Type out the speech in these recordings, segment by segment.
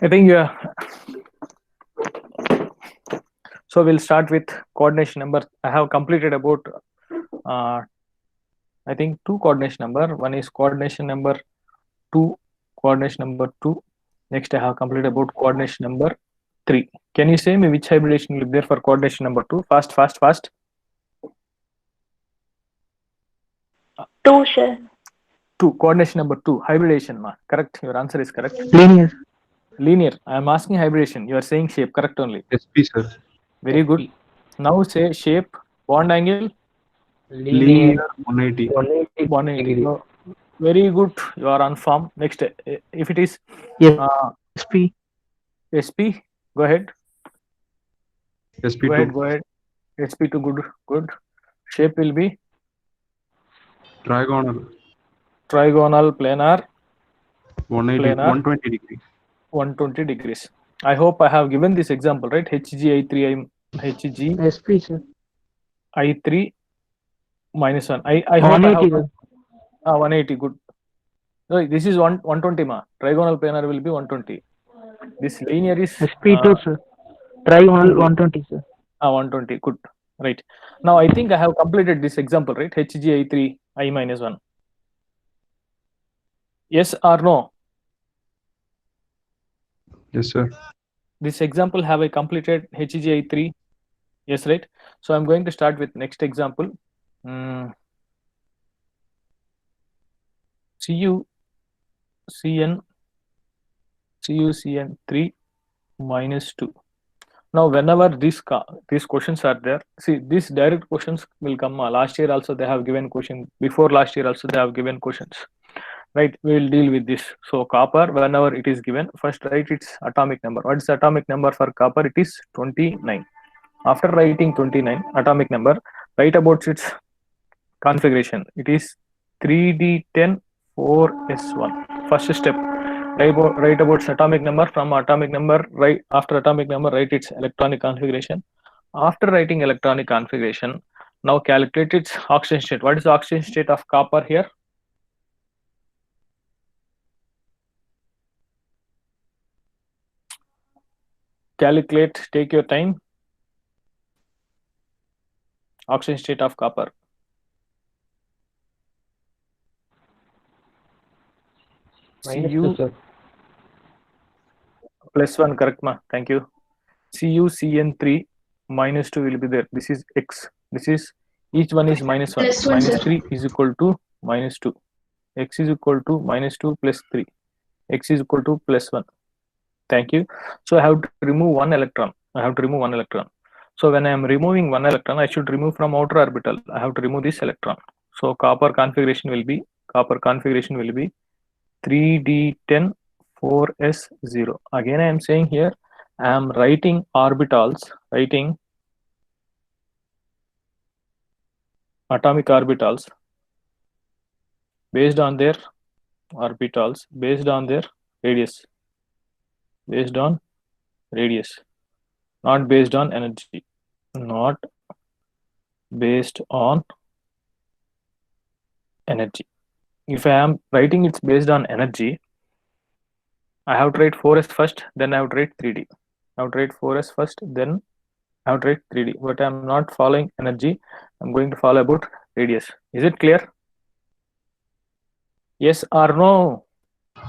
I think so. We'll start with coordination number. I have completed about uh, I think two coordination number. One is coordination number two, coordination number two. Next, I have completed about coordination number three. Can you say me which hybridization will be there for coordination number two? Fast, fast, fast. Two, sir. Two, coordination number two, hybridization. Ma, correct. Your answer is correct. Linear. Linear. I am asking hybridization. You are saying shape. Correct only. SP, sir. Very good. SP. Now say shape, bond angle, Linear Linear. 180. 180 180. degree. No, very good. You are on form. Next, if it is SP. SP, go ahead. SP2. Go ahead. SP2, good, good. Shape will be Trigonal. trigonal, planar, 180, planar, 120 degree. 120 degrees. I hope I have given this example, right? HG SP, sir. I3 minus 1. I hope I have 180, sir. 180, good. No, this is 120 ma. Trigonal planar will be 120. This linear is SP2, sir. Trigonal 120, sir. 120, good. Right. Now I think I have completed this example, right? HG I3 I minus 1. Yes or no? Yes, sir. This example have I completed HG I3? Yes, right? So I'm going to start with next example. CU CN 3 minus 2. Now whenever these questions are there, see these direct questions will come. Last year also they have given question. Before last year also they have given questions. Right, we will deal with this. So copper, whenever it is given, first write its atomic number. What is the atomic number for copper? It is 29. After writing 29 atomic number, write about its configuration. It is 3d10 4s1. First step, write about atomic number. From atomic number, right after atomic number, write its electronic configuration. After writing electronic configuration, now calculate its oxidation state. What is the oxidation state of copper here? Calculate, take your time. Oxidation state of copper. -2, sir. +1, correct ma? Thank you. CuCN3 -2 will be there. This is X. This is each one is -1. +1, sir. -3 is equal to -2. X is equal to -2 plus 3. X is equal to +1. Thank you. So I have to remove one electron. I have to remove one electron. So when I am removing one electron, I should remove from outer orbital. I have to remove this electron. So copper configuration will be 3d10 4s0. Again I am saying here I am writing orbitals, writing atomic orbitals based on their orbitals, based on their radius, based on radius, not based on energy, not based on energy. If I am writing it's based on energy, I have to write 4s first, then I have to write 3d. I have to write 4s first, then I have to write 3d. But I am not following energy. I'm going to follow about radius. Is it clear? Yes or no?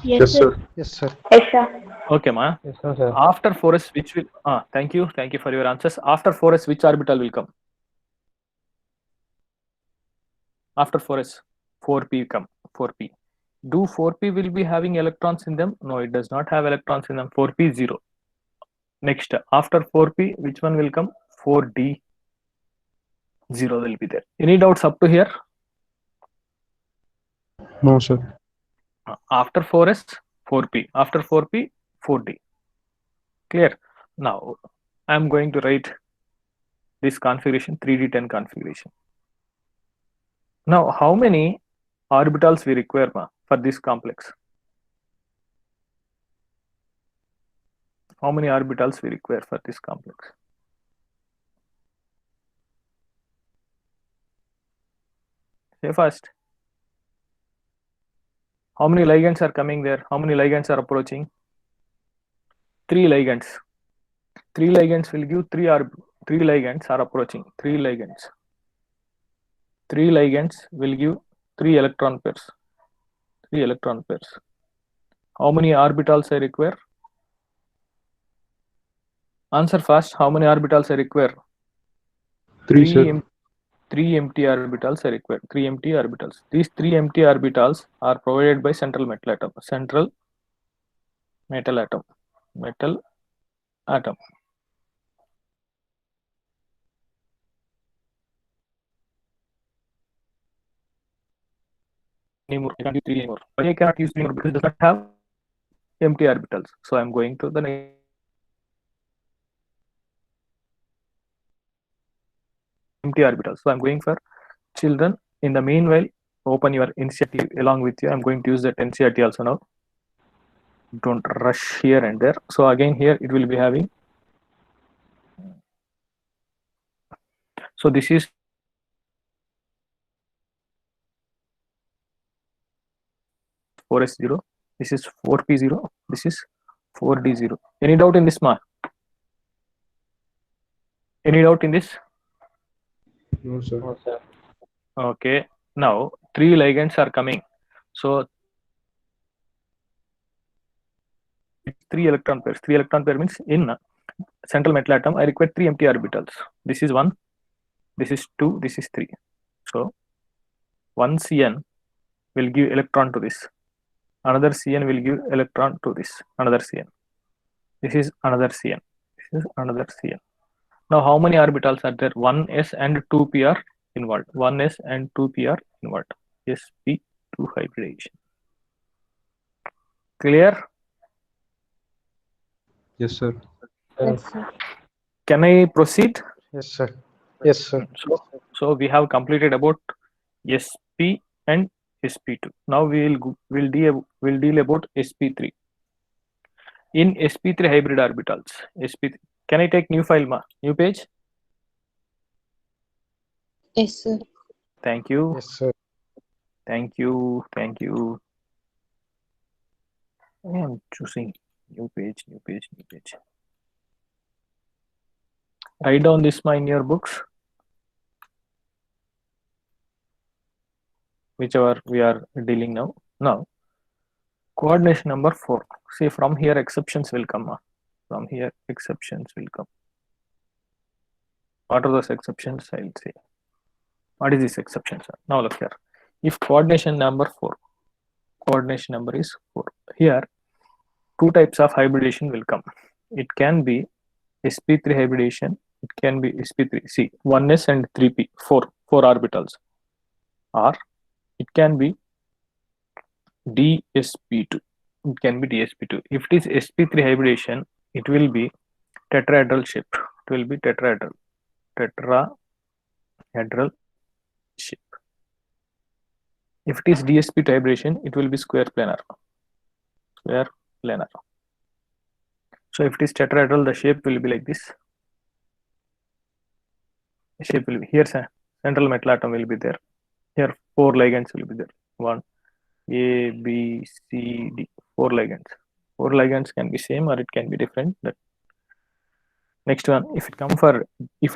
Yes, sir. Yes, sir. Yes, sir. Okay, ma. Yes, sir. After 4s, which will thank you for your answers. After 4s, which orbital will come? After 4s, 4p come. 4p. Do 4p will be having electrons in them? No, it does not have electrons in them. 4p 0. Next, after 4p, which one will come? 4d 0 will be there. Any doubts up to here? No, sir. After 4s, 4p. After 4p, 4d. Clear? Now, I am going to write this configuration, 3d10 configuration. Now, how many orbitals we require for this complex? How many orbitals we require for this complex? Say first. How many ligands are coming there? How many ligands are approaching? three ligands. Three ligands will give three ligands are approaching. Three ligands will give three electron pairs. How many orbitals I require? Answer fast. How many orbitals I require? 3, sir. Three empty orbitals I require. 3 empty orbitals. These 3 empty orbitals are provided by central metal atom. Metal atom. Anymore. I can't use 3 anymore. Why I cannot use 3 anymore? Because it does not have empty orbitals. So I'm going to the next. Empty orbitals. So I'm going for children. In the meanwhile, open your NCERT along with you. I'm going to use that NCERT also now. Don't rush here and there. So again here it will be having. So this is (4s0). This is 4p0. This is 4d0. Any doubt in this, ma? Any doubt in this? No, sir. Okay. Now 3 ligands are coming. So 3 electron pairs. 3 electron pair means in central metal atom I require 3 empty orbitals. This is 1. This is 2. This is 3. So 1 CN will give electron to this. Another CN will give electron to this. Another CN. This is another CN. This is another CN. Now how many orbitals are there? 1s and 2p are involved. 1s and 2p are involved. sp2 hybridization. Clear? Yes, sir. Yes, sir. Can I proceed? Yes, sir. Yes, sir. So we have completed about sp and sp2. Now we'll deal about sp3. In sp3 hybrid orbitals, sp3. Can I take new file, ma? New page? Yes, sir. Thank you. Yes, sir. Thank you. I am choosing new page. Write down this in your books, whichever we are dealing now. Now, coordination number 4. See, from here exceptions will come. From here exceptions will come. What are those exceptions? I'll say. What is this exception, sir? Now look here. If coordination number 4, coordination number is 4. Here, 2 types of hybridization will come. It can be sp3 hybridization. It can be sp3. See, 1s and 3p, 4 orbitals. Or it can be dsp2. It can be dsp2. If it is sp3 hybridization, it will be tetrahedral shape. It will be tetrahedral shape. If it is dsp2 hybridization, it will be square planar. So if it is tetrahedral, the shape will be like this. The shape will be here. Central metal atom will be there. Here 4 ligands will be there. 1, A, B, C, D. 4 ligands. 4 ligands can be same or it can be different. That next one, if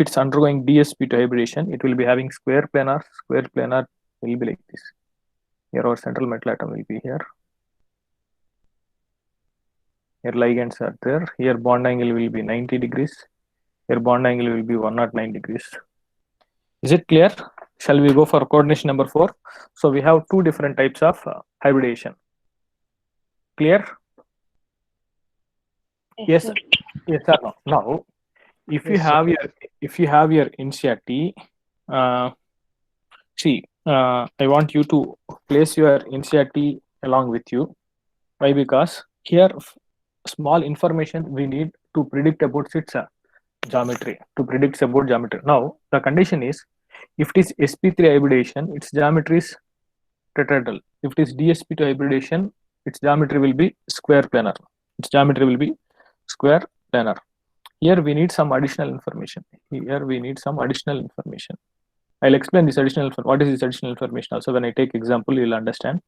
it's undergoing dsp2 hybridization, it will be having square planar. Square planar will be like this. Here our central metal atom will be here. Here ligands are there. Here bond angle will be 90 degrees. Here bond angle will be 109 degrees. Is it clear? Shall we go for coordination number 4? So we have 2 different types of hybridization. Clear? Yes or no? Now, if you have your NCERT, see, I want you to place your NCERT along with you. Why? Because here small information we need to predict about its geometry. Now the condition is, if it is sp3 hybridization, its geometry is tetrahedral. If it is dsp2 hybridization, its geometry will be square planar. Here we need some additional information. I'll explain this additional information. What is this additional information? Also, when I take example, you'll understand.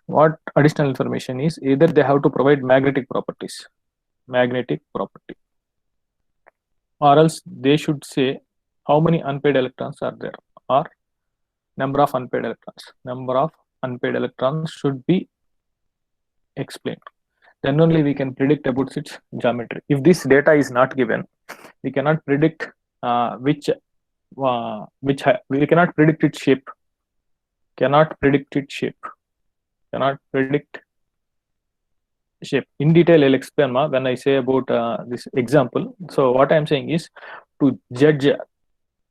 What additional information is, either they have to provide magnetic properties. magnetic property, or else they should say how many unpaired electrons are there, or number of unpaired electrons. Number of unpaired electrons should be explained. Then only we can predict about its geometry. If this data is not given, we cannot predict we cannot predict its shape. Cannot predict its shape. Cannot predict shape. In detail, I'll explain when I say about this example. So what I'm saying is, to judge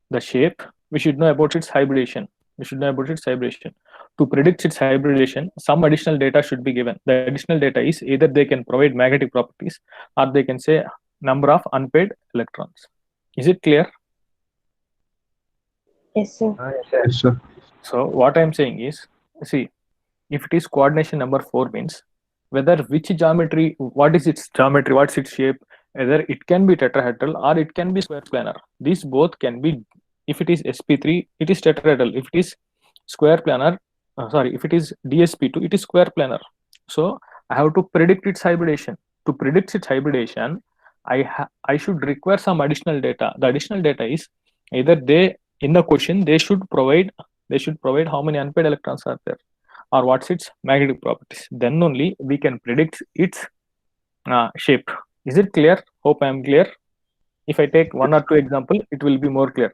the shape, we should know about its hybridization. We should know about its hybridization. To predict its hybridization, some additional data should be given. The additional data is either they can provide magnetic properties, or they can say number of unpaired electrons. Is it clear? Yes, sir. Yes, sir. So what I'm saying is, see, if it is coordination number 4 means whether which geometry, what is its geometry, what's its shape, either it can be tetrahedral or it can be square planar. These both can be. If it is sp3, it is tetrahedral. If it is square planar, if it is dsp2, it is square planar. So I have to predict its hybridization. To predict its hybridization, I should require some additional data. The additional data is either they, in the question, they should provide how many unpaired electrons are there, or what's its magnetic properties. Then only we can predict its shape. Is it clear? Hope I am clear. If I take one or two example, it will be more clear.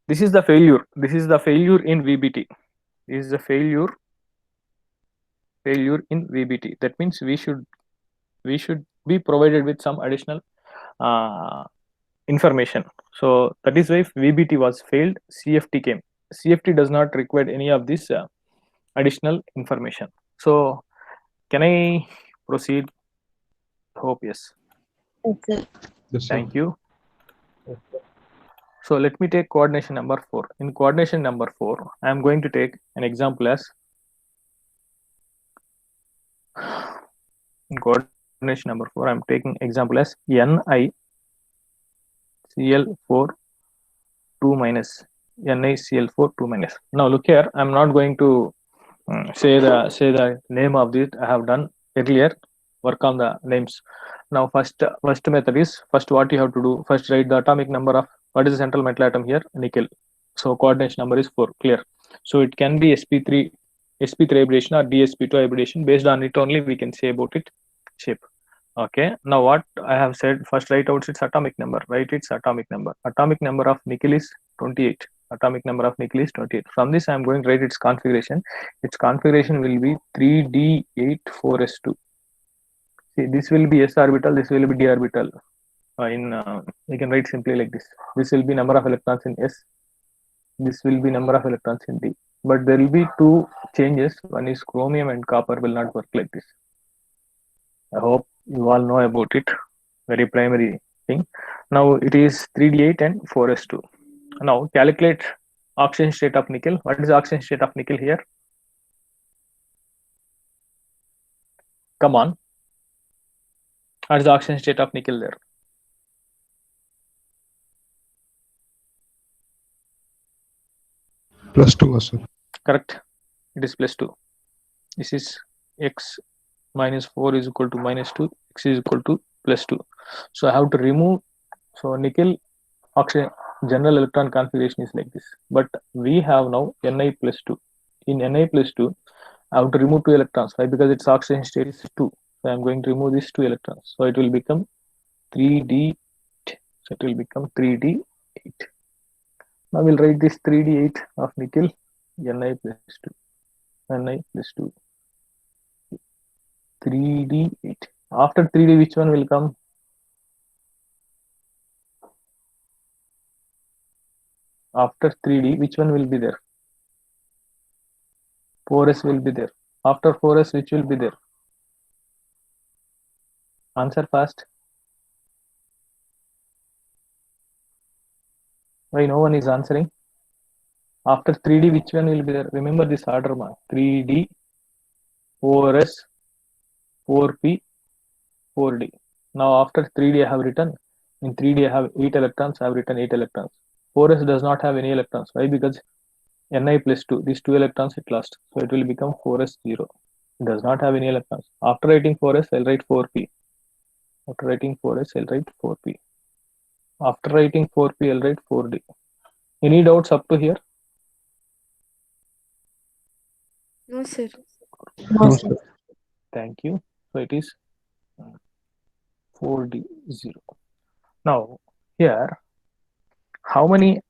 This is the failure. This is the failure in VBT. This is the failure in VBT. That means we should be provided with some additional information. So that is why VBT was failed. CFT came. CFT does not require any of this additional information. So can I proceed? Hope yes. Yes, sir. Yes, sir. Thank you. So let me take coordination number 4. In coordination number 4, I am going to take an example as, in coordination number 4, I am taking example as NiCl4 2 minus, NiCl4 2 minus. Now look here, I am not going to say the name of this. I have done earlier. Work on the names. Now first method is, first what you have to do, first write the atomic number of, what is the central metal atom here? Nickel. So coordination number is 4. Clear. So it can be sp3 hybridization or dsp2 hybridization. Based on it only we can say about it shape. Okay. Now what I have said, first write out its atomic number. Write its atomic number. Atomic number of nickel is 28. Atomic number of nickel is 28. From this I am going to write its configuration. Its configuration will be 3d8 4s2. See, this will be s orbital, this will be d orbital. You can write simply like this. This will be number of electrons in s. This will be number of electrons in d. But there will be two changes. One is chromium and copper will not work like this. I hope you all know about it. Very primary thing. Now it is 3d8 and 4s2. Now calculate oxidation state of nickel. What is the oxidation state of nickel here? Come on. What is the oxidation state of nickel there? +2, sir. Correct. It is +2. This is x minus 4 is equal to -2. X is equal to +2. So I have to remove. So nickel oxygen general electron configuration is like this. But we have now Ni+2. In Ni+2, I have to remove 2 electrons. Why? Because its oxidation state is 2. So I am going to remove these 2 electrons. So it will become 3d. So it will become 3d8. Now we'll write this 3d8 of nickel, Ni+2. Ni+2. 3d8. After 3d, which one will come? After 3d, which one will be there? 4s will be there. After 4s, which will be there? Answer fast. Why no one is answering? After 3d, which one will be there? Remember this order, 3d, 4s, 4p, 4d. Now after 3d I have written, in 3d I have 8 electrons, I have written 8 electrons. 4s does not have any electrons. Why? Because Ni+2, these 2 electrons it lost. So it will become 4s0. It does not have any electrons. After writing 4s, I'll write 4p. After writing 4s, I'll write 4p. After writing 4p, I'll write 4d. Any doubts up to here? No, sir. No, sir. Thank you. So it is 4d 0. Now here, how many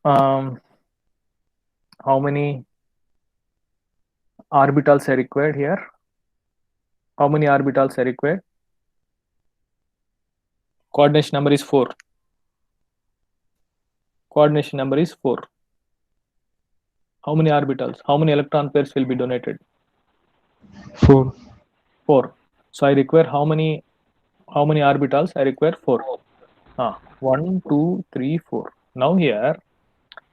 orbitals are required here? How many orbitals are required? Coordination number is 4. Coordination number is 4. How many orbitals? How many electron pairs will be donated? 4. 4. So I require how many orbitals? I require 4. 1, 2, 3, 4. Now here,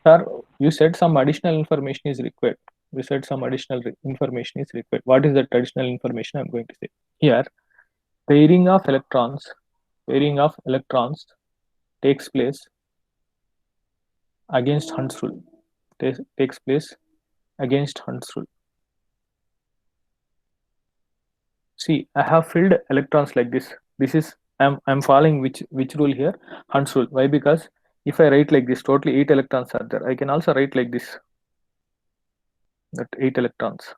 sir, you said some additional information is required. You said some additional information is required. What is that additional information I'm going to say? Here, pairing of electrons takes place against Hund's rule. Takes place against Hund's rule. See, I have filled electrons like this. This is I'm following which rule here? Hund's rule. Why? Because if I write like this, totally 8 electrons are there. I can also write like this. That 8 electrons.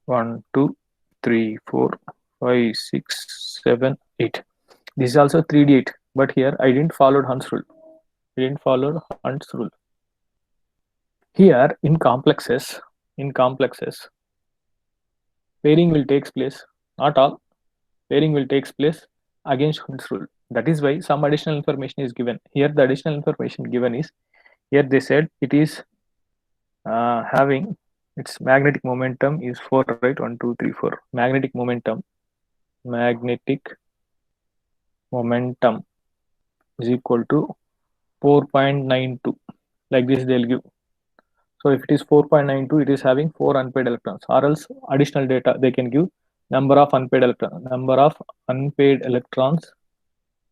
One, 2, 3, 4, 5, 6, 7, 8. This is also 3d8, but here I didn't follow Hund's rule. Here in complexes, pairing will take place, not all, pairing will take place against Hund's rule. That is why some additional information is given. Here the additional information given is, here they said it is having its magnetic momentum is 4, right? 1, 2, 3, 4. Magnetic momentum is equal to 4.92. Like this they'll give. So if it is 4.92, it is having 4 unpaired electrons, or else additional data they can give number of unpaired electrons. Number of unpaired electrons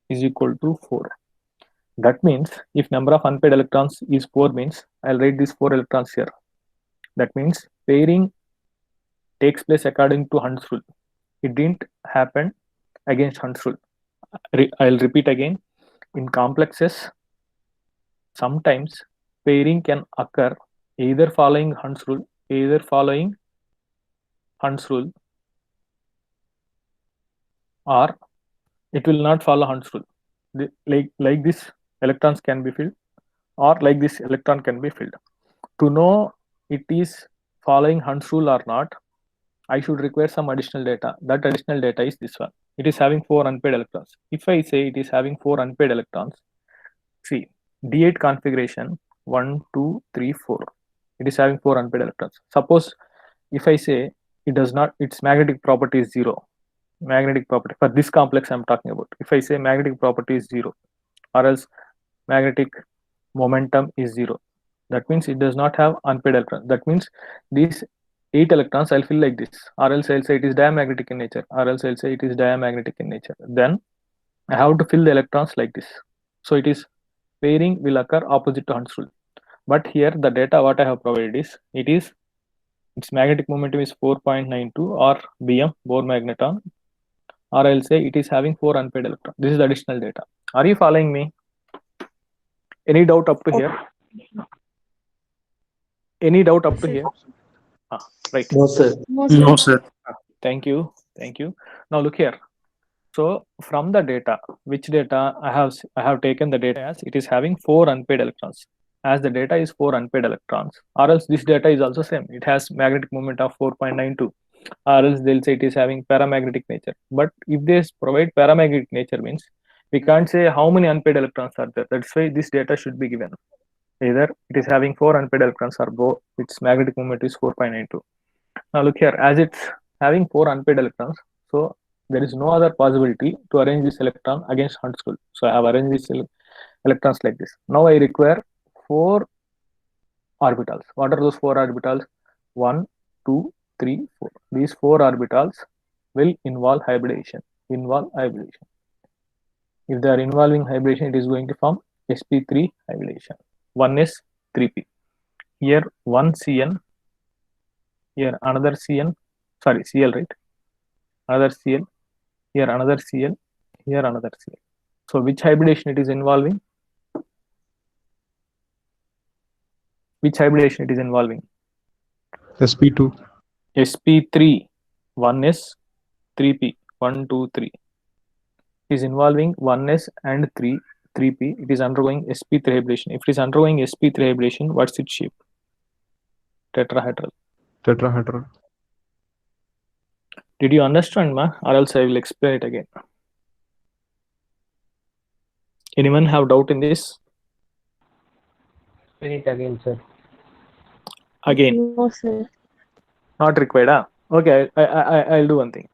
is equal to 4. That means if number of unpaired electrons is 4 means I'll write these 4 electrons here. That means pairing takes place according to Hund's rule. It didn't happen against Hund's rule. I'll repeat again. In complexes, sometimes pairing can occur either following Hund's rule, or it will not follow Hund's rule. Like this electrons can be filled, or like this electron can be filled. To know it is following Hund's rule or not, I should require some additional data. That additional data is this one. It is having 4 unpaired electrons. If I say it is having 4 unpaired electrons, see, D8 configuration 1, 2, 3, 4. It is having 4 unpaired electrons. Suppose if I say it does not, its magnetic property is 0. Magnetic property for this complex I'm talking about. If I say magnetic property is 0, or else magnetic momentum is 0, that means it does not have unpaired electrons. That means these 8 electrons I'll fill like this, or else I'll say it is diamagnetic in nature, Then I have to fill the electrons like this. So it is pairing will occur opposite to Hund's rule. But here the data what I have provided is its magnetic momentum is 4.92 or Bm, Bohr magneton, or I'll say it is having 4 unpaired electrons. This is the additional data. Are you following me? Any doubt up to here? Any doubt up to here? Right. No, sir. No, sir. Thank you. Now look here. So from the data, which data I have taken the data as it is having 4 unpaired electrons. As the data is 4 unpaired electrons, or else this data is also same. It has magnetic moment of 4.92, or else they'll say it is having paramagnetic nature. But if they provide paramagnetic nature means we can't say how many unpaired electrons are there. That's why this data should be given. Either it is having 4 unpaired electrons or both its magnetic moment is 4.92. Now look here, as it's having 4 unpaired electrons, so there is no other possibility to arrange this electron against Hund's rule. So I have arranged these electrons like this. Now I require 4 orbitals. What are those 4 orbitals? 1, 2, 3, 4. These 4 orbitals will involve hybridization. If they are involving hybridization, it is going to form sp3 hybridization. 1s3p. Here one Cn, here another Cn, Sorry, Cl, right? Another Cl, here another Cl, here another Cl. So which hybridization it is involving? Which hybridization it is involving? sp2. sp3, 1s, 3p, 1, 2, 3 is involving 1s and 3p. It is undergoing sp3 hybridization. If it is undergoing sp3 hybridization, what's its shape? Tetrahedral. Tetrahedral. Did you understand, ma? Or else I will explain it again. Anyone have doubt in this? Explain it again, sir. Again, No, sir. not required. Okay, I'll do one thing.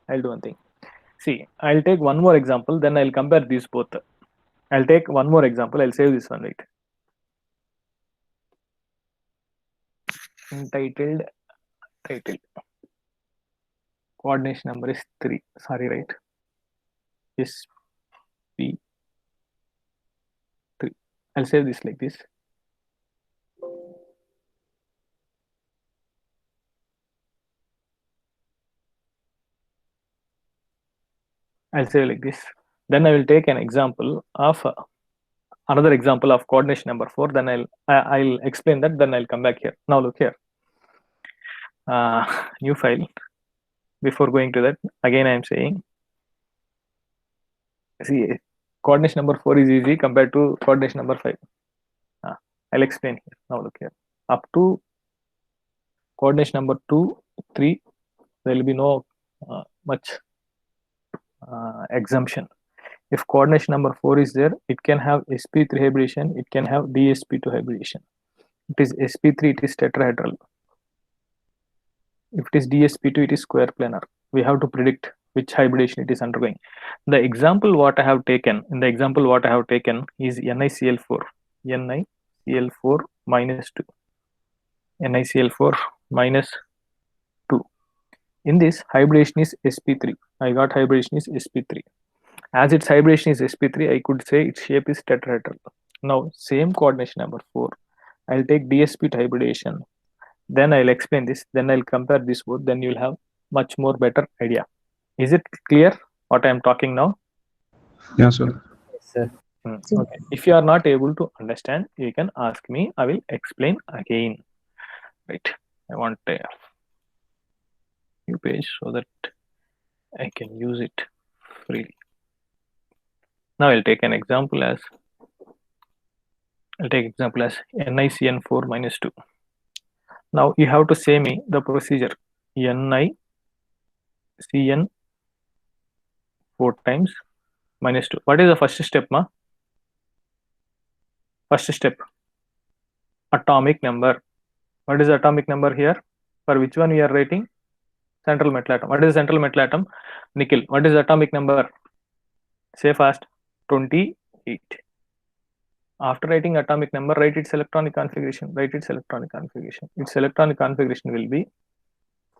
See, I'll take one more example, then I'll compare these both. I'll take one more example. I'll save this one, right? Entitled, title. Coordination number is 3. Sorry, right? sp3. I'll save this like this. I'll say like this. Then I will take an example of another example of coordination number 4. Then I'll explain that. Then I'll come back here. Now look here. New file. Before going to that, again I am saying, see, coordination number 4 is easy compared to coordination number 5. I'll explain here. Now look here. Up to coordination number 2, 3, there will be no much exemption. If coordination number 4 is there, it can have sp3 hybridization, it can have dsp2 hybridization. It is sp3, it is tetrahedral. If it is dsp2, it is square planar. We have to predict which hybridization it is undergoing. The example what I have taken is NiCl4. NiCl4 minus 2. NiCl4 minus 2. In this, hybridization is sp3. I got hybridization is sp3. As its hybridization is sp3, I could say its shape is tetrahedral. Now, same coordination number 4. I'll take dsp2 hybridization. Then I'll explain this. Then I'll compare this both. Then you'll have much more better idea. Is it clear what I am talking now? Yeah, sir. Yes, sir. Okay. If you are not able to understand, you can ask me. I will explain again. Right. I want a new page so that I can use it freely. Now I'll take an example as NiCN4 minus 2. Now you have to say me the procedure. NiCN 4 times minus 2. What is the first step, ma? First step, atomic number. What is the atomic number here? For which one we are writing? Central metal atom. What is the central metal atom? Nickel. What is the atomic number? Say fast. 28. After writing atomic number, write its electronic configuration. Its electronic configuration will be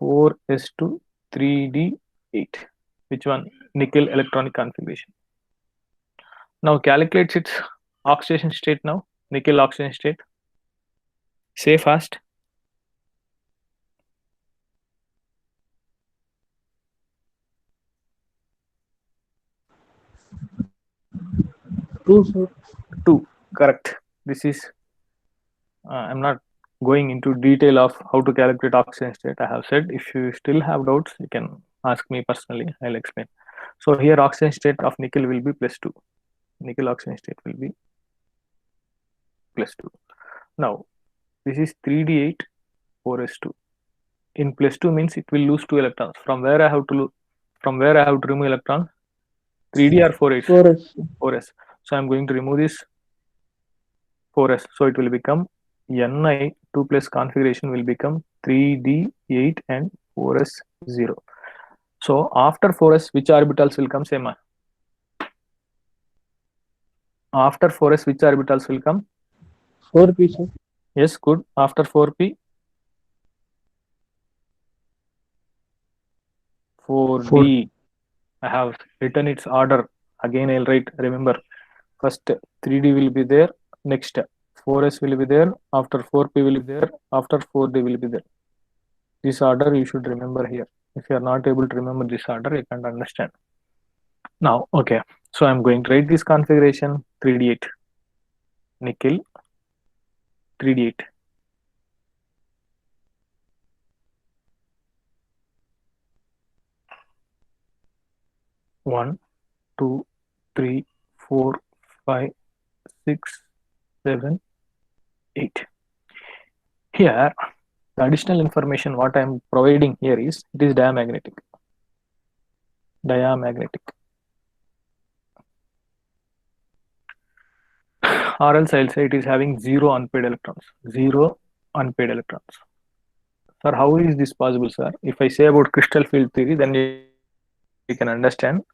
4s2 3d8. Which one? Nickel electronic configuration. Now calculate its oxidation state now. Nickel oxidation state. Say fast. Two, sir. 2. Correct. This is, I'm not going into detail of how to calculate oxidation state. I have said if you still have doubts, you can ask me personally. I'll explain. So here oxidation state of nickel will be +2. Nickel oxidation state will be +2. Now this is 3d8 4s2. In +2 means it will lose 2 electrons. From where I have to remove electrons? 3d or 4s? 4s. So I'm going to remove this 4s. So it will become Ni 2 plus configuration will become 3d8 and 4s0. So after 4s, which orbitals will come? Same. After 4s, which orbitals will come? 4p, sir. Yes, good. After 4p, 4d. I have written its order. Again, I'll write. Remember, first 3d will be there. Next 4s will be there. After 4p will be there. After 4d will be there. This order you should remember here. If you are not able to remember this order, you can't understand. Now, okay. So I'm going to write this configuration 3D8 nickel 3D8. One, 2, 3, 4, 5, 6, 7, 8. Here, the additional information what I am providing here is it is diamagnetic. Diamagnetic. Or else I'll say it is having 0 unpaired electrons. 0 unpaired electrons. Sir, how is this possible, sir? If I say about crystal field theory, then you can understand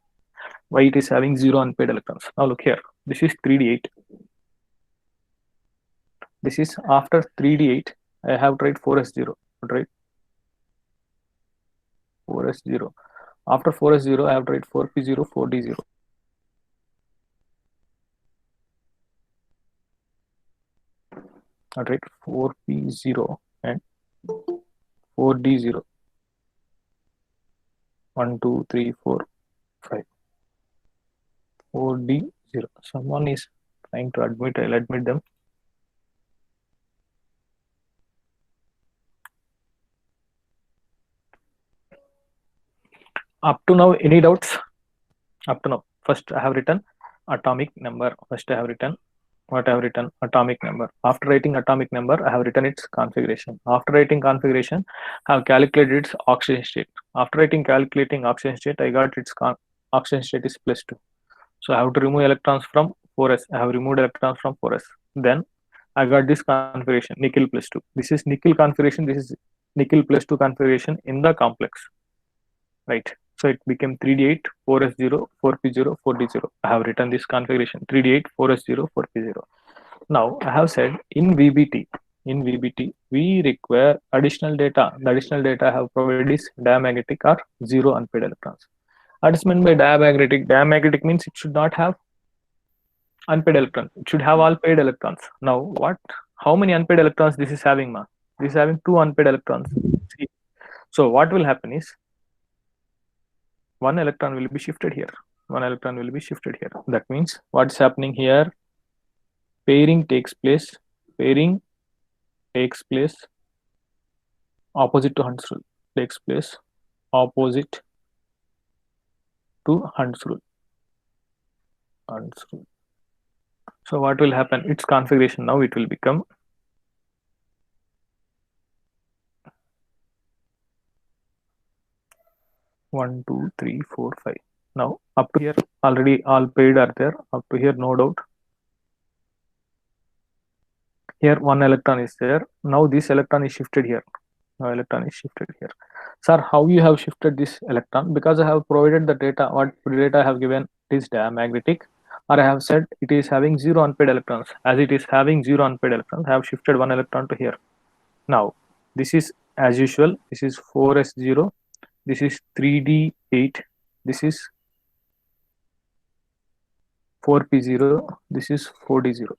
why it is having 0 unpaired electrons. Now look here. This is 3D8. This is after 3D8. I have tried 4s0. Right? 4s0. After 4s0, I have tried 4p0, 4d0. Alright, 4p0 and 4d0. 1, 2, 3, 4, 5. 4d0. Someone is trying to admit, I'll admit them. Up to now, any doubts? Up to now, first I have written atomic number. First I have written what I have written atomic number. After writing atomic number, I have written its configuration. After writing configuration, I have calculated its oxygen state. After calculating oxygen state, I got its oxygen state is +2. So I have to remove electrons from 4s. I have removed electrons from 4s. Then I got this configuration nickel +2. This is nickel configuration. This is nickel +2 configuration in the complex, right? So it became 3D8, 4s0, 4p0, 4d0. I have written this configuration 3D8, 4s0, 4p0. Now I have said in VBT, we require additional data. The additional data I have provided is diamagnetic or 0 unpaired electrons. What is meant by diamagnetic? Diamagnetic means it should not have unpaired electrons. It should have all paired electrons. Now what? How many unpaired electrons this is having, ma? This is having 2 unpaired electrons. See. So what will happen is 1 electron will be shifted here. 1 electron will be shifted here. That means what's happening here? Pairing takes place. Pairing takes place opposite to Hund's rule. Takes place opposite to Hund's rule. Hund's rule. So what will happen? Its configuration now it will become one, 2, 3, 4, 5. Now up to here already all paired are there. Up to here no doubt. Here 1 electron is there. Now this electron is shifted here. Now electron is shifted here. Sir, how you have shifted this electron? Because I have provided the data. What data I have given is diamagnetic, or I have said it is having 0 unpaired electrons. As it is having 0 unpaired electrons, I have shifted 1 electron to here. Now this is as usual. This is 4s0. This is 3d8. This is 4p0. This is 4d0.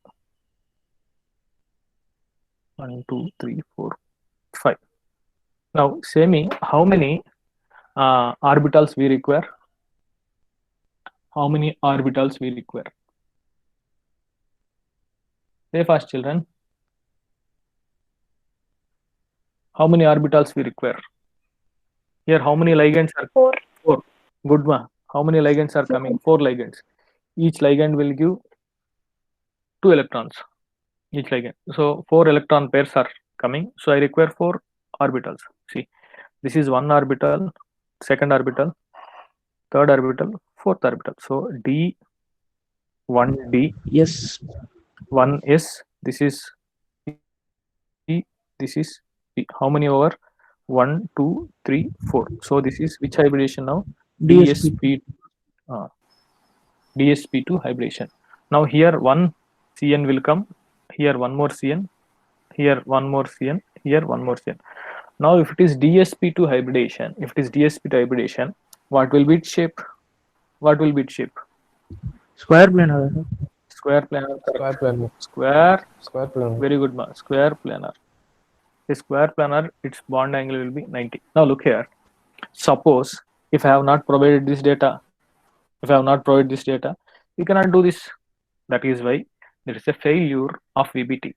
1, 2, 3, 4, 5. Now, say me how many orbitals we require? How many orbitals we require? Say fast, children. How many orbitals we require? Here, how many ligands are? 4. 4. Good one. How many ligands are coming? 4 ligands. Each ligand will give 2 electrons. Each ligand. So 4 electron pairs are coming. So I require 4 orbitals. See, this is 1 orbital, 2nd orbital, 3rd orbital, 4th orbital. So D, 1D, Yes. 1S. This is P. This is P. How many over? 1, 2, 3, 4. So this is which hybridization now? DSP. DSP2 hybridization. Now here 1 CN will come. Here 1 more CN. Here 1 more CN. Here 1 more CN. Now if it is DSP2 hybridization, what will be its shape? What will be its shape? Square planar. Sir. Square planar. Square planar. Square. Planar. Very good, ma. Square planar. A square planar, its bond angle will be 90. Now look here. Suppose if I have not provided this data, we cannot do this. That is why there is a failure of VBT.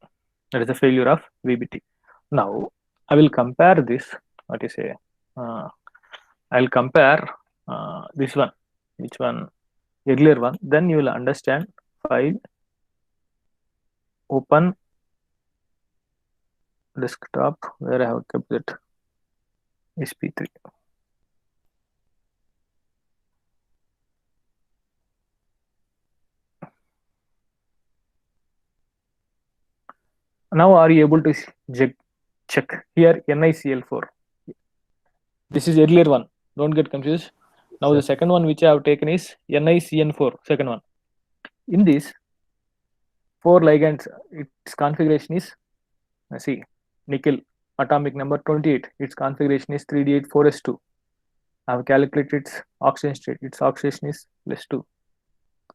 Now I will compare this. What is a? I'll compare this one. Which one? Earlier one. Then you will understand. File. Open. Desktop. Where I have kept it. SP3. Now are you able to check here NiCl4? This is earlier one. Don't get confused. Now the second one which I have taken is NiCN4. Second one. In this 4 ligands, its configuration is see nickel atomic number 28. Its configuration is 3D84S2. I have calculated its oxidation state. Its oxidation is +2.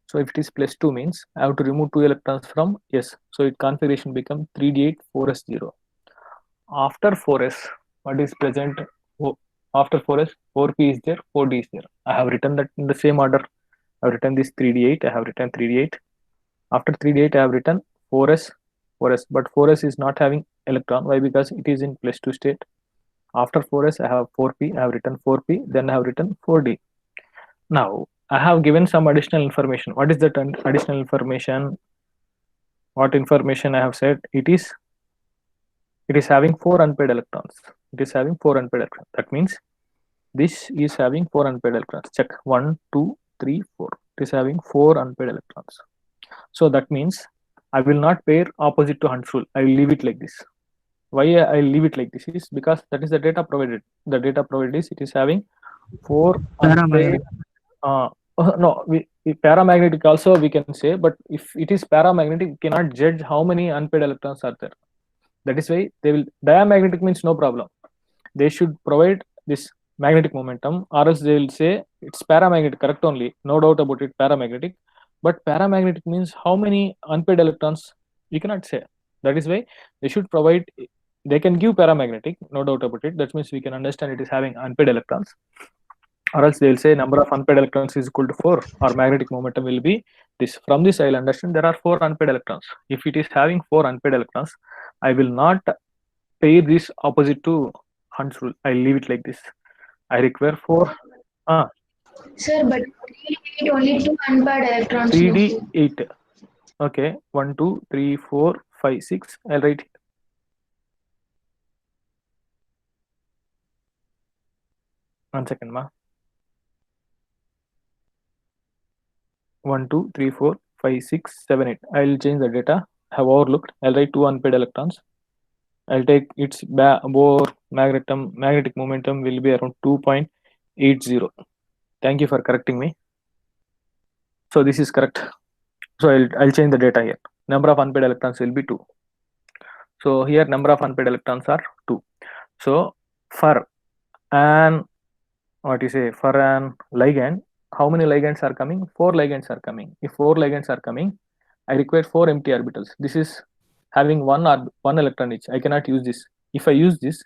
So if it is +2 means I have to remove 2 electrons from S. So its configuration becomes 3D84S0. After 4S, what is present? After 4S, 4P is there, 4D is there. I have written that in the same order. I have written this 3D8. I have written 3D8. After 3D8, I have written 4S. But 4S is not having electron. Why? Because it is in +2 state. After 4S, I have 4P. I have written 4P. Then I have written 4D. Now, I have given some additional information. What is that additional information? What information I have said? It is having 4 unpaired electrons. That means this is having 4 unpaired electrons. Check 1, 2, 3, 4. It is having 4 unpaired electrons. So that means I will not pair opposite to Hund's rule. I will leave it like this. Why I leave it like this is because that is the data provided. The data provided is it is having 4 unpaired. Paramagnetic also we can say, but if it is paramagnetic, we cannot judge how many unpaired electrons are there. That is why they will. Diamagnetic means no problem. They should provide this magnetic momentum, or else they will say it's paramagnetic, correct only, no doubt about it, paramagnetic. But paramagnetic means how many unpaired electrons we cannot say. That is why they should provide. They can give paramagnetic, no doubt about it. That means we can understand it is having unpaired electrons. Or else they will say number of unpaired electrons is equal to 4, or magnetic momentum will be this. From this I will understand there are 4 unpaired electrons. If it is having 4 unpaired electrons, I will not pair this opposite to Hund's rule. I leave it like this. I require 4. Sir, but 3D8 only 2 unpaired electrons. 3D8. Okay, 1, 2, 3, 4, 5, 6. I'll write here. One second, ma. 1, 2, 3, 4, 5, 6, 7, 8. I'll change the data. I have overlooked. I'll write 2 unpaired electrons. I'll take its Bohr magnetic momentum will be around 2.80. Thank you for correcting me. So this is correct. So I'll change the data here. Number of unpaired electrons will be 2. So here number of unpaired electrons are 2. So for an ligand, how many ligands are coming? 4 ligands are coming. If 4 ligands are coming, I require 4 empty orbitals. This is having one electron each. I cannot use this. If I use this,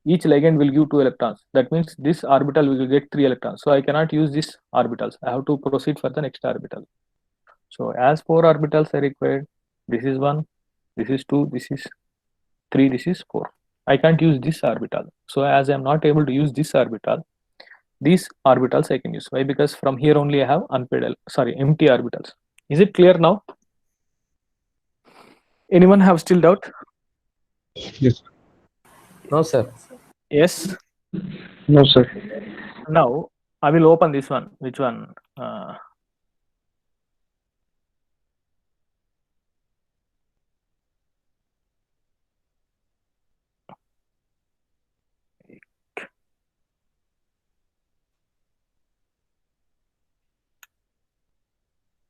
each ligand will give 2 electrons. That means this orbital will get 3 electrons. So I cannot use these orbitals. I have to proceed for the next orbital. So as 4 orbitals are required, this is 1, this is 2, this is 3, this is 4. I can't use this orbital. So as I am not able to use this orbital, these orbitals I can use. Why? Because from here only I have empty orbitals. Is it clear now? Anyone have still doubt? Yes. No, sir. Yes. No, sir. Now I will open this one. Which one?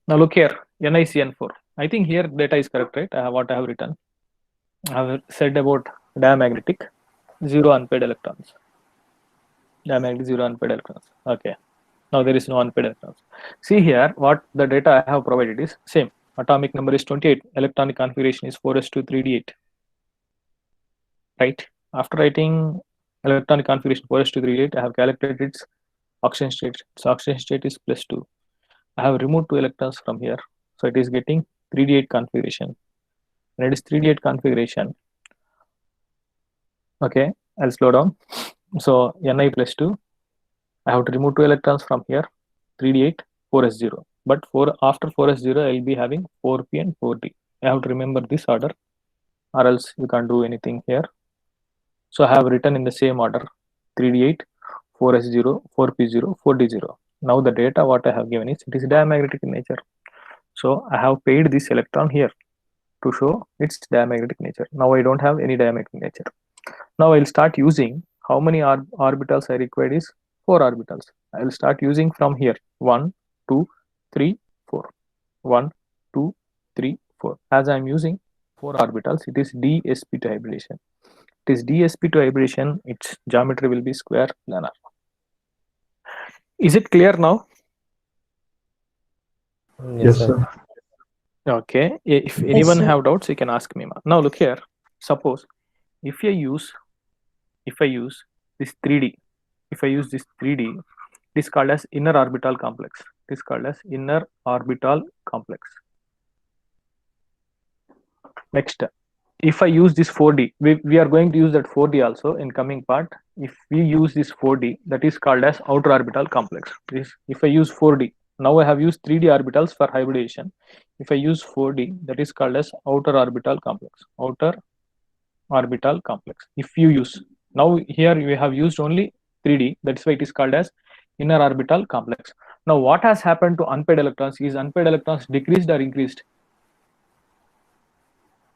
Now look here, NiCN4. I think here data is correct, right? What I have written. I have said about diamagnetic, 0 unpaired electrons. Diamagnetic, 0 unpaired electrons. Okay. Now there is no unpaired electrons. See here, what the data I have provided is same. Atomic number is 28. Electronic configuration is 4s2 3d8. Right? After writing electronic configuration 4s238. I have calculated its oxidation state. So oxidation state is +2. I have removed 2 electrons from here, so it is getting 3d8 configuration. When it is 3d8 configuration, okay, I'll slow down. So Ni +2. I have to remove 2 electrons from here, 3d8, 4s0. But after 4s0, I'll be having 4p and 4d. I have to remember this order, or else you can't do anything here. So I have written in the same order, 3d8, 4s0, 4p0, 4d0. Now the data what I have given is, it is diamagnetic in nature. So I have paid this electron here to show its diamagnetic nature. Now I don't have any diamagnetic nature. Now I'll start using, how many orbitals I required is 4 orbitals. I will start using from here, 1, 2, 3, 4. 1, 2, 3, 4. As I am using 4 orbitals, it is d-sp2 hybridization. It is d-sp2 hybridization, its geometry will be square planar. Is it clear now? Yes, sir. Okay, if anyone sir. have doubts, you can ask me. Now look here, suppose if I use this 3D, if I use this 3D, it is called as inner orbital complex. It is called as inner orbital complex. Next, if I use this 4D, we are going to use that 4D also in coming part. If we use this 4D, that is called as outer orbital complex. If I use 4D, now I have used 3D orbitals for hybridization. If I use 4D, that is called as outer orbital complex. Outer orbital complex. If you use, now here we have used only 3D, that's why it is called as inner orbital complex. Now what has happened to unpaired electrons? Is unpaired electrons decreased or increased?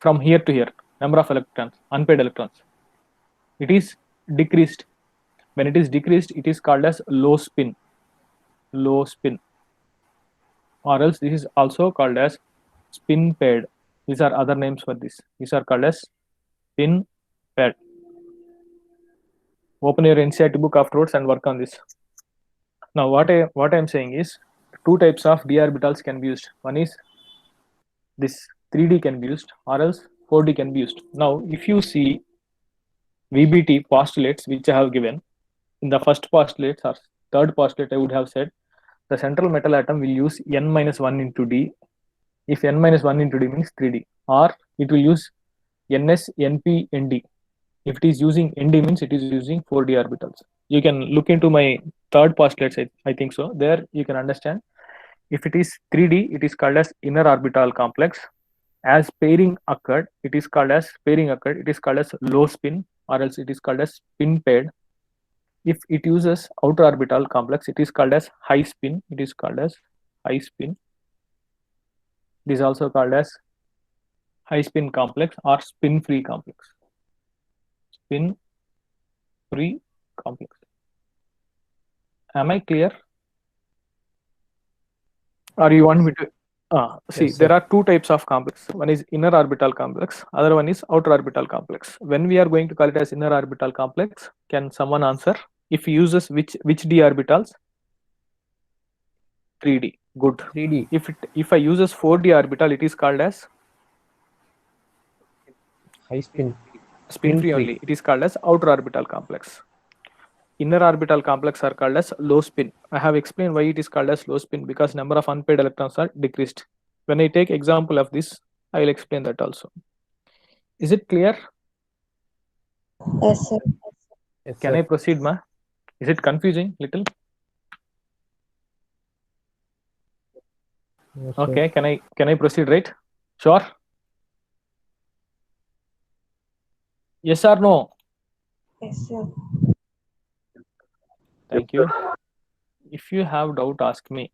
From here to here, number of electrons, unpaired electrons, it is decreased. When it is decreased, it is called as low spin, or else this is also called as spin paired. These are other names for this. These are called as spin paired. Open your NCERT book afterwards and work on this. Now what I am saying is, 2 types of d orbitals can be used. One is this 3D can be used, or else 4D can be used. Now if you see VBT postulates which I have given, in the first postulate or third postulate, I would have said the central metal atom will use n-1 into d. If n-1 into d means 3D, or it will use ns, np, nd. If it is using nd means it is using 4D orbitals. You can look into my third postulates, I think so. There you can understand. If it is 3D, it is called as inner orbital complex. As pairing occurred, it is called as low spin, or else it is called as spin paired. If it uses outer orbital complex, it is called as high spin. It is also called as high spin complex or spin free complex. Am I clear? Or you want me to? See, Yes, sir. there are 2 types of complex. One is inner orbital complex, other one is outer orbital complex. When we are going to call it as inner orbital complex, can someone answer? If it uses which d orbitals? 3D. Good. 3D. If I uses 4D orbital, it is called as High spin. spin free only. It is called as outer orbital complex. Inner orbital complex are called as low spin. I have explained why it is called as low spin, because number of unpaired electrons are decreased. When I take example of this, I will explain that also. Is it clear? Yes, sir. Yes, Can sir. I proceed, ma? Is it confusing little? Yes, sir. Okay, can I proceed, right? Sure? Yes or no? Yes, sir. Thank you. If you have doubt, ask me.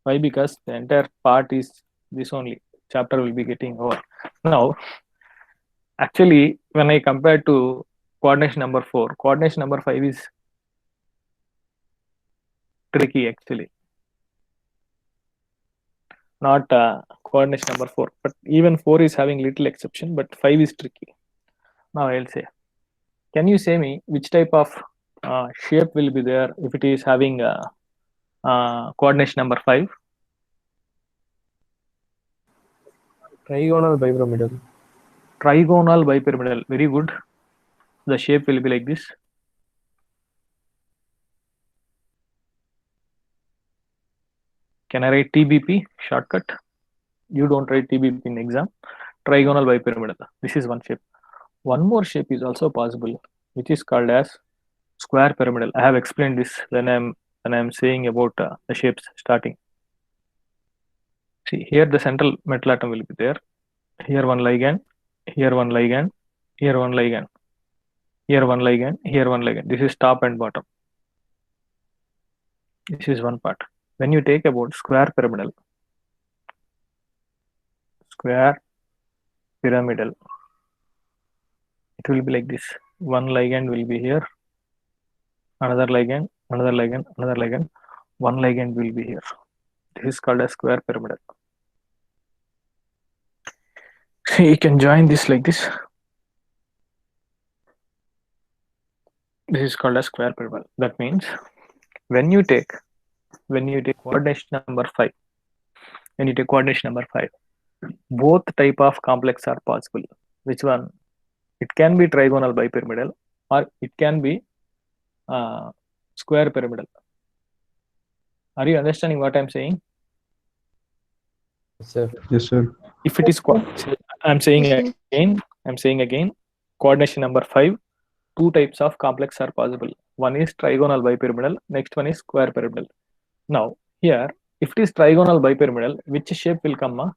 Why? Because the entire part is this only. Chapter will be getting over. Now, actually, when I compare to coordination number 4, coordination number 5 is tricky actually. Not coordination number 4, but even 4 is having little exception, but 5 is tricky. Now I'll say, can you say me which type of shape will be there if it is having coordination number 5? Trigonal bipyramidal. Trigonal bipyramidal. Very good. The shape will be like this. Can I write TBP shortcut? You don't write TBP in exam. Trigonal bipyramidal. This is one shape. One more shape is also possible, which is called as square pyramidal. I have explained this when I'm saying about the shapes starting. See, here the central metal atom will be there. Here one ligand, here one ligand, here one ligand, here one ligand, here one ligand. This is top and bottom. This is one part. When you take about square pyramidal, it will be like this. One ligand will be here, another ligand, another ligand, another ligand. One ligand will be here. This is called a square pyramidal. You can join this like this. This is called a square pyramidal. That means when you take coordination number 5, both type of complex are possible. Which one? It can be trigonal bipyramidal or it can be square pyramidal. Are you understanding what I'm saying? Yes, sir. Yes, sir. If it is I'm saying again, coordination number 5, two types of complex are possible. One is trigonal bipyramidal, next one is square pyramidal. Now here, if it is trigonal bipyramidal, which shape will come?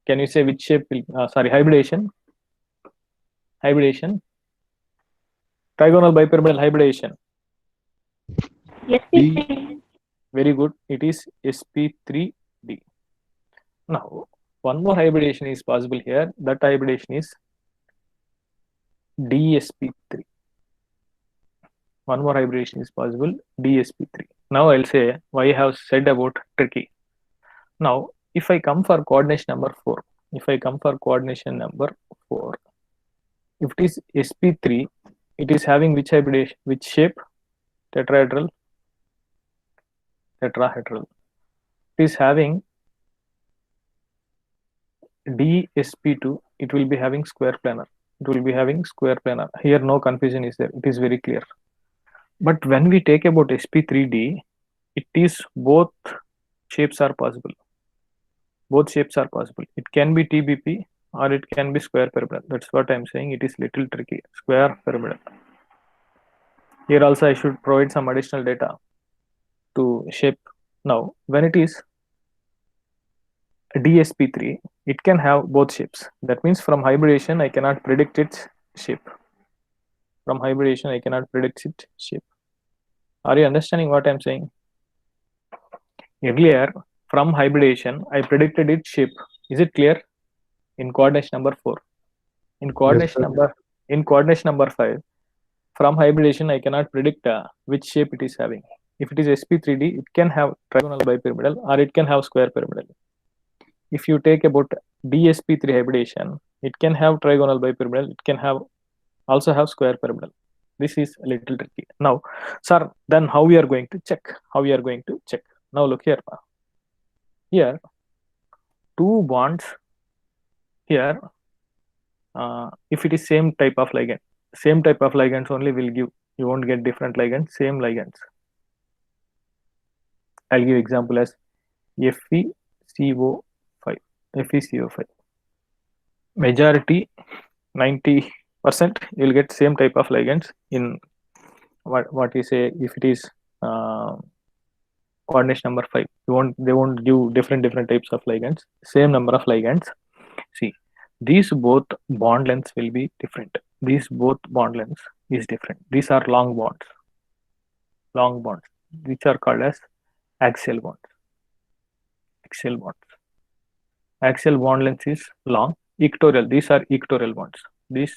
Can you say which shape will? Hybridization. Trigonal bipyramidal hybridization. SP3. Very good. It is sp3d. Now one more hybridization is possible here. That hybridization is dsp3. One more hybridization is possible, dsp3. Now I'll say why I have said about tricky. Now if I come for coordination number 4, if it is sp3, it is having which hybridization, which shape? Tetrahedral. It is having dsp2, it will be having square planar. Here no confusion is there. It is very clear. But when we take about sp3d, it is both shapes are possible. It can be TBP or it can be square pyramidal. That's what I'm saying. It is little tricky. Square pyramidal. Here also I should provide some additional data to shape. Now when it is dsp3, it can have both shapes. That means from hybridization I cannot predict its shape. Are you understanding what I'm saying? Earlier from hybridization I predicted its shape. Is it clear? In coordination number 4. In coordination number 5, from hybridization I cannot predict which shape it is having. If it is sp3d, it can have trigonal bipyramidal or it can have square pyramidal. If you take about dsp3 hybridization, it can have trigonal bipyramidal, it can also have square pyramidal. This is a little tricky. Now, sir, then how we are going to check? Now look here. Here, two bonds. Here, if it is same type of ligands only will give. You won't get different ligands, same ligands. I'll give example as FeCO5. Majority 90% you will get same type of ligands in what you say. If it is coordination number 5, they won't give different types of ligands, same number of ligands. See, these both bond lengths will be different. These are long bonds, which are called as axial bonds. Axial bond length is long. Equatorial, these are equatorial bonds. This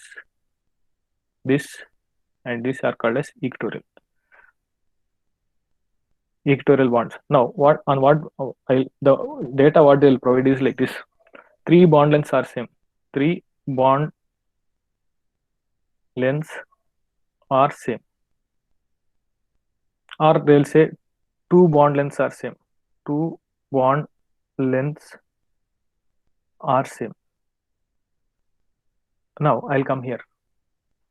and these are called as equatorial bonds. Now the data what they will provide is like this. 3 bond lengths are same. 3 bond lengths are same. Or they will say 2 bond lengths are same. 2 bond lengths are same. Now I'll come here.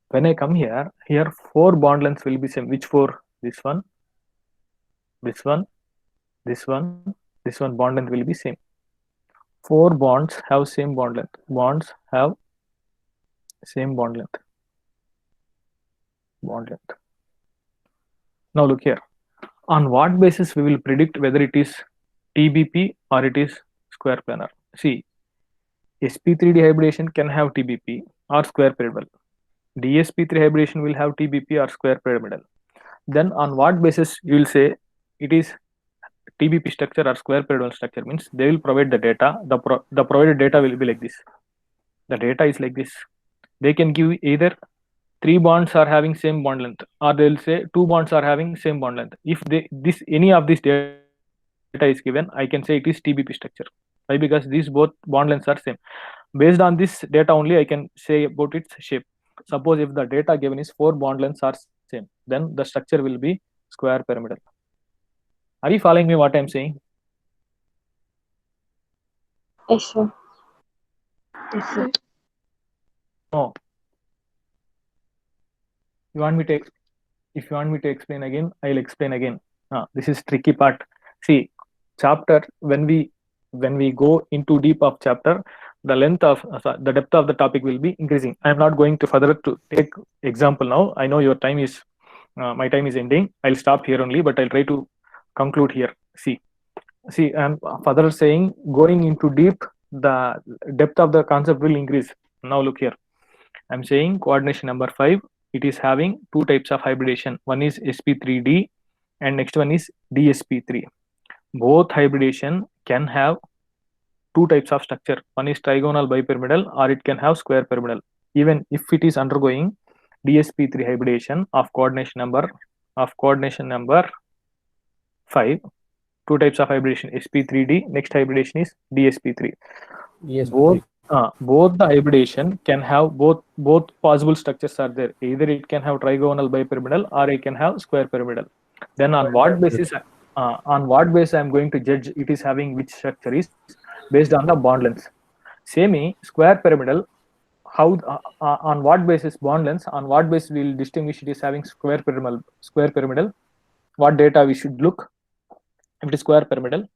When I come here 4 bond lengths will be same. Which 4? This one, This one bond length will be same. 4 bonds have same bond length. Bonds have same bond length. Bond length. Now look here. On what basis we will predict whether it is TBP or it is square planar? See, sp3 dehybridization can have TBP or square pyramidal. dsp3 hybridization will have TBP or square pyramidal. Then on what basis you will say it is TBP structure or square pyramidal structure? Means they will provide the data. The provided data will be like this. The data is like this. They can give either 3 bonds are having same bond length, or they will say 2 bonds are having same bond length. If any of this data is given, I can say it is TBP structure. Why? Because these both bond lengths are same. Based on this data only, I can say about its shape. Suppose if the data given is 4 bond lengths are same, then the structure will be square pyramidal. Are you following me what I am saying? Yes, sir. Yes, sir. No. If you want me to explain again, I'll explain again. This is tricky part. See, chapter when we go into deep of chapter, the depth of the topic will be increasing. I am not going to further to take example now. I know your time is my time is ending. I'll stop here only, but I'll try to conclude here. See, I'm further saying going into deep, the depth of the concept will increase. Now look here. I'm saying coordination number 5. It is having 2 types of hybridization. One is sp3d and next one is dsp3. Both hybridization can have 2 types of structure. One is trigonal bipyramidal, or it can have square pyramidal. Even if it is undergoing dsp3 hybridization of coordination number 5, 2 types of hybridization, sp3d, next hybridization is dsp3. Yes. Both the hybridization can have both possible structures are there. Either it can have trigonal bipyramidal or it can have square pyramidal. Then on what basis I'm going to judge it is having which structure is based on the bond length. Square pyramidal, how on what basis bond length, on what basis we will distinguish it is having square pyramidal? What data we should look? If it is square pyramidal,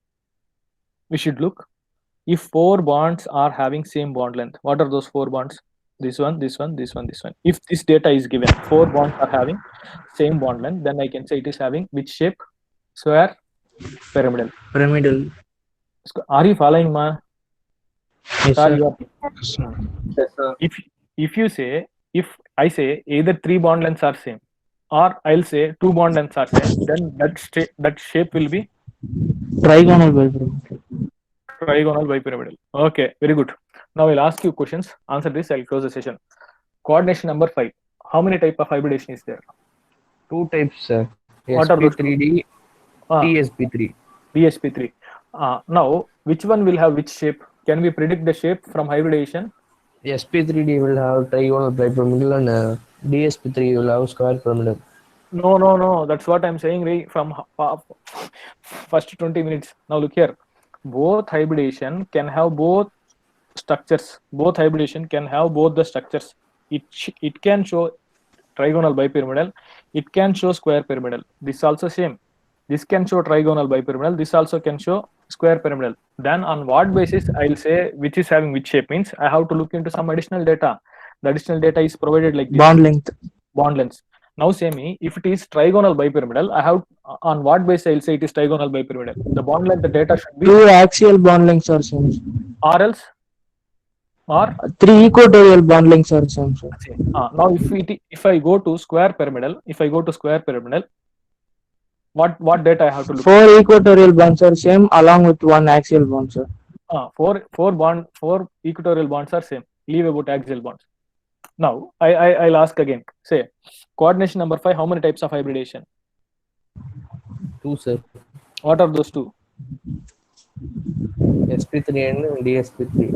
we should look if 4 bonds are having same bond length. What are those 4 bonds? This one, this one, this one, this one. If this data is given, 4 bonds are having same bond length, then I can say it is having which shape? Square pyramidal. Pyramidal. Are you following, ma? Yes, sir. If I say either 3 bond lengths are same, or I'll say 2 bond lengths are same, then that shape will be Trigonal bipyramidal. trigonal bipyramidal. Okay, very good. Now I'll ask you questions. Answer this. I'll close the session. Coordination number 5. How many type of hybridization is there? 2 types, sir. What are those two? sp3d, dsp3. dsp3. Now, which one will have which shape? Can we predict the shape from hybridization? sp3d will have trigonal bipyramidal and dsp3 will have square pyramidal. No. That's what I'm saying, Ray, from first 20 minutes. Now look here. Both hybridization can have both structures. Both hybridization can have both the structures. It can show trigonal bipyramidal. It can show square pyramidal. This also same. This can show trigonal bipyramidal. This also can show square pyramidal. Then on what basis I'll say which is having which shape? Means I have to look into some additional data. The additional data is provided like this. Bond length. Bond lengths. Now say me, if it is trigonal bipyramidal, I have on what basis I'll say it is trigonal bipyramidal? The bond length, the data should be 2 axial bond lengths are same, sir. or else or 3 equatorial bond lengths are same, sir. now if I go to square pyramidal, what data I have to look? 4 equatorial bonds are same along with 1 axial bond, sir. 4 equatorial bonds are same. Leave about axial bonds. Now I'll ask again. Say coordination number 5. How many types of hybridization? 2, sir. What are those 2? sp3 and dsp3.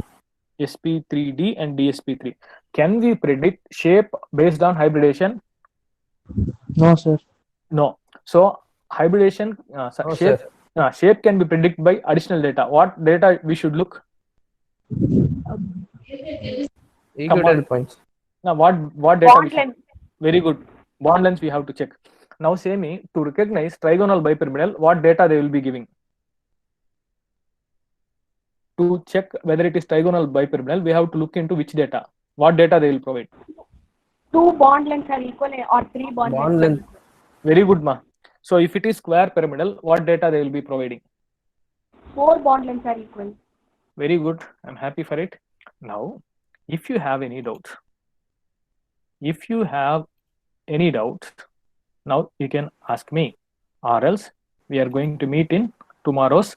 sp3d and dsp3. Can we predict shape based on hybridization? No, sir. No. So hybridization shape can be predicted by additional data. What data we should look? Equatorial points. Now what data? Bond length. Very good. Bond length we have to check. Now say me, to recognize trigonal bipyramidal, what data they will be giving? to check whether it is trigonal bipyramidal, we have to look into which data. What data they will provide? 2 bond lengths are equal or 3 bond Bond lengths. length. Very good, ma. So if it is square pyramidal, what data they will be providing? 4 bond lengths are equal. Very good. I'm happy for it. Now, if you have any doubts, now you can ask me, or else we are going to meet in tomorrow's